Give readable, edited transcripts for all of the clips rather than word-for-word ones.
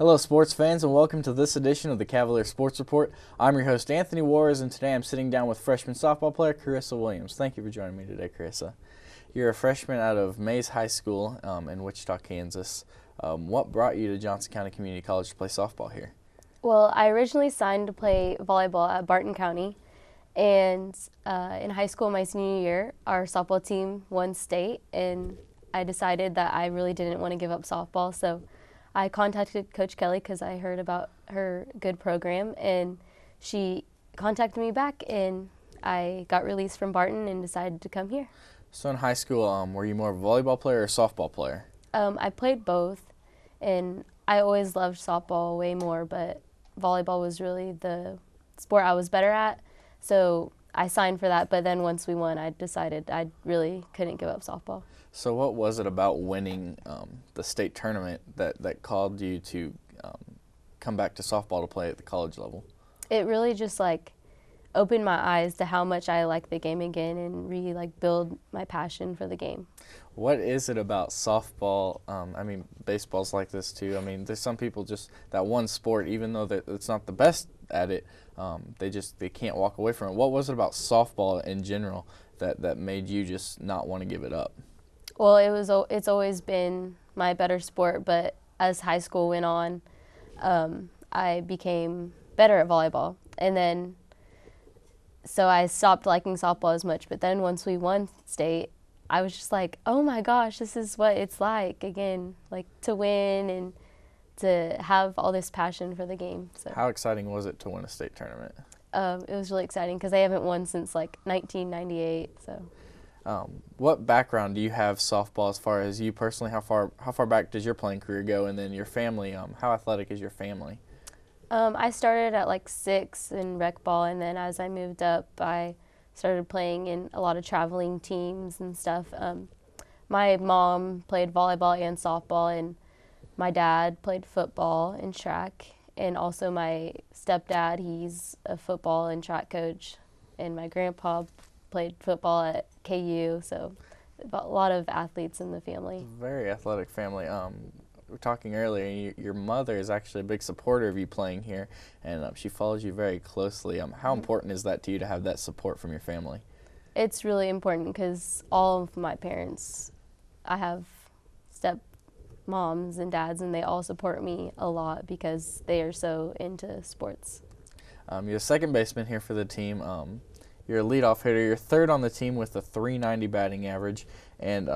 Hello, sports fans, and welcome to this edition of the Cavalier Sports Report. I'm your host, Anthony Juarez, and today I'm sitting down with freshman softball player Karissa Williams. Thank you for joining me today, Karissa. You're a freshman out of Mays High School in Wichita, Kansas. What brought you to Johnson County Community College to play softball here? Well, I originally signed to play volleyball at Barton County, and in high school my senior year, our softball team won state, and I decided that I really didn't want to give up softball, so I contacted Coach Kelly because I heard about her good program, and she contacted me back, and I got released from Barton and decided to come here. So in high school, were you more of a volleyball player or softball player? I played both, and I always loved softball way more, but volleyball was really the sport I was better at, so I signed for that. But then once we won, I decided I really couldn't give up softball. So what was it about winning the state tournament that called you to come back to softball to play at the college level? It really just opened my eyes to how much I like the game again and really build my passion for the game. What is it about softball? Baseball's like this too. There's some people just that one sport, even though it's not the best at it, they can't walk away from it. What was it about softball in general that made you just not want to give it up? Well, it's always been my better sport, but as high school went on, I became better at volleyball, and then so I stopped liking softball as much. But then once we won state, I was just like, oh my gosh, this is what it's like again, to win and to have all this passion for the game. So how exciting was it to win a state tournament? It was really exciting because they haven't won since 1998. So. What background do you have softball as far as you personally? How far back does your playing career go, and then your family? How athletic is your family? I started at 6 in rec ball, and then as I moved up, I started playing in a lot of traveling teams and stuff. My mom played volleyball and softball, and my dad played football and track, and also my stepdad, he's a football and track coach, and my grandpa played football at KU, so a lot of athletes in the family. Very athletic family. We were talking earlier, your mother is actually a big supporter of you playing here, and she follows you very closely. How important is that to you to have that support from your family? It's really important because all of my parents, I have stepmoms and dads, and they all support me a lot because they are so into sports. You're a second baseman here for the team. You're a leadoff hitter. You're third on the team with a .390 batting average, and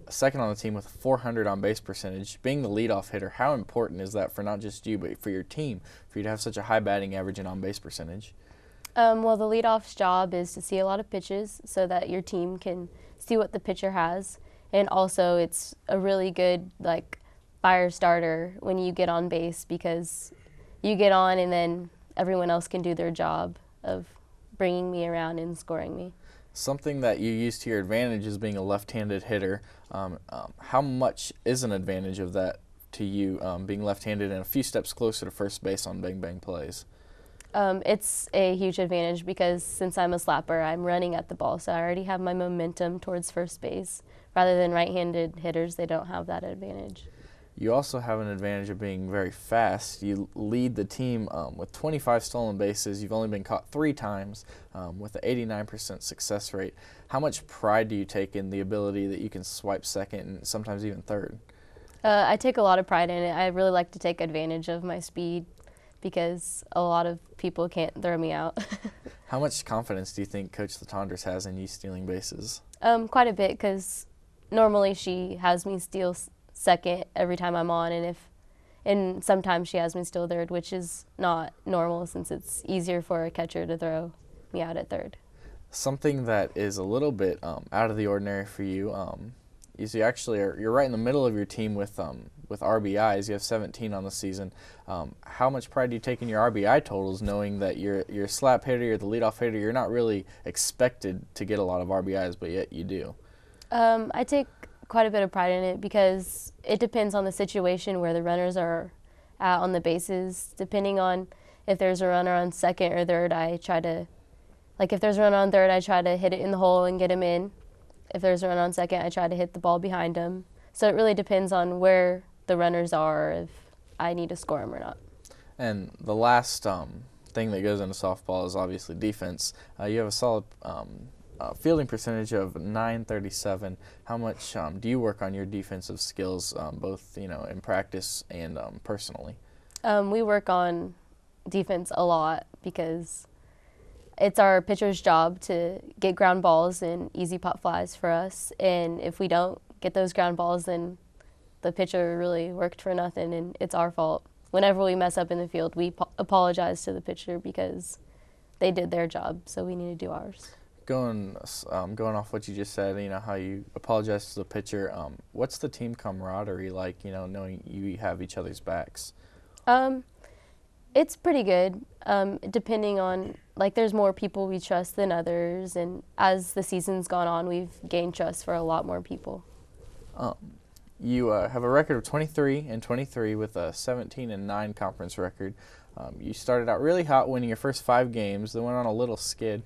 second on the team with a .400 on base percentage. Being the leadoff hitter, how important is that for not just you, but for your team, for you to have such a high batting average and on base percentage? Well, the leadoff's job is to see a lot of pitches so that your team can see what the pitcher has, and also it's a really good fire starter when you get on base because you get on and then everyone else can do their job of bringing me around and scoring me. Something that you use to your advantage is being a left-handed hitter. How much is an advantage of that to you, being left-handed and a few steps closer to first base on bang-bang plays? It's a huge advantage because since I'm a slapper, I'm running at the ball, so I already have my momentum towards first base. Rather than right-handed hitters, they don't have that advantage. You also have an advantage of being very fast. You lead the team with 25 stolen bases. You've only been caught 3 times with an 89% success rate. How much pride do you take in the ability that you can swipe second and sometimes even third? I take a lot of pride in it. I really like to take advantage of my speed because a lot of people can't throw me out. How much confidence do you think Coach Latondres has in you stealing bases? Quite a bit because normally she has me steal second every time I'm on, and sometimes she has me steal third, which is not normal since it's easier for a catcher to throw me out at third. Something that is a little bit out of the ordinary for you is you're right in the middle of your team with RBIs. You have 17 on the season. How much pride do you take in your RBI totals, knowing that you're a slap hitter, you're the leadoff hitter, you're not really expected to get a lot of RBIs, but yet you do? I take quite a bit of pride in it because it depends on the situation where the runners are at on the bases. Depending on if there's a runner on second or third, if there's a runner on third, I try to hit it in the hole and get him in. If there's a runner on second, I try to hit the ball behind him. So it really depends on where the runners are, if I need to score them or not. And the last thing that goes into softball is obviously defense. You have a solid fielding percentage of .937. How much do you work on your defensive skills, both in practice and personally? We work on defense a lot because it's our pitcher's job to get ground balls and easy pop flies for us. And if we don't get those ground balls, then the pitcher really worked for nothing, and it's our fault. Whenever we mess up in the field, we apologize to the pitcher because they did their job, so we need to do ours. Going off what you just said, how you apologize to the pitcher. What's the team camaraderie like? Knowing you have each other's backs. It's pretty good. Depending on there's more people we trust than others, and as the season's gone on, we've gained trust for a lot more people. You have a record of 23-23 with a 17-9 conference record. You started out really hot, winning your first 5 games, then went on a little skid.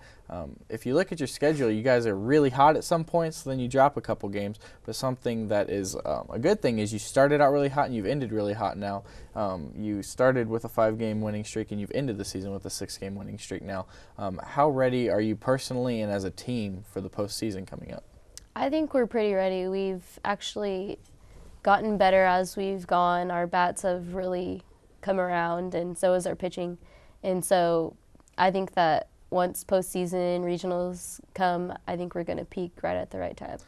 If you look at your schedule, you guys are really hot at some points, then you drop a couple games. But something that is a good thing is you started out really hot and you've ended really hot now. You started with a 5-game winning streak and you've ended the season with a 6-game winning streak now. How ready are you personally and as a team for the postseason coming up? I think we're pretty ready. We've actually gotten better as we've gone. Our bats have really come around, and so is our pitching. And so I think that once postseason regionals come, I think we're going to peak right at the right time.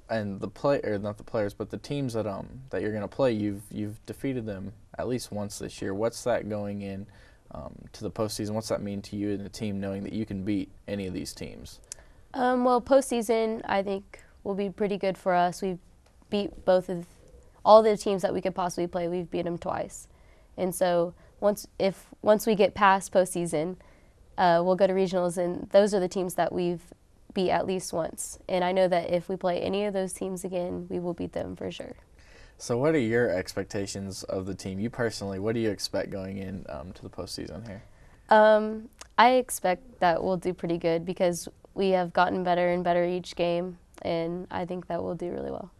And not the players, but the teams that you're going to play, you've defeated them at least once this year. What's that going in to the postseason? What's that mean to you and the team, knowing that you can beat any of these teams? Well, postseason I think will be pretty good for us. We've beat all the teams that we could possibly play. We've beat them twice. And so once we get past postseason, we'll go to regionals, and those are the teams that we've beat at least once. And I know that if we play any of those teams again, we will beat them for sure. So what are your expectations of the team? You personally, what do you expect going in to the postseason here? I expect that we'll do pretty good because we have gotten better and better each game, and I think that we'll do really well.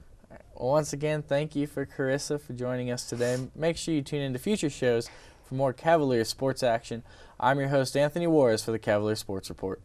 Well, once again, thank you for Karissa for joining us today. Make sure you tune into future shows for more Cavalier sports action. I'm your host, Anthony Juarez, for the Cavalier Sports Report.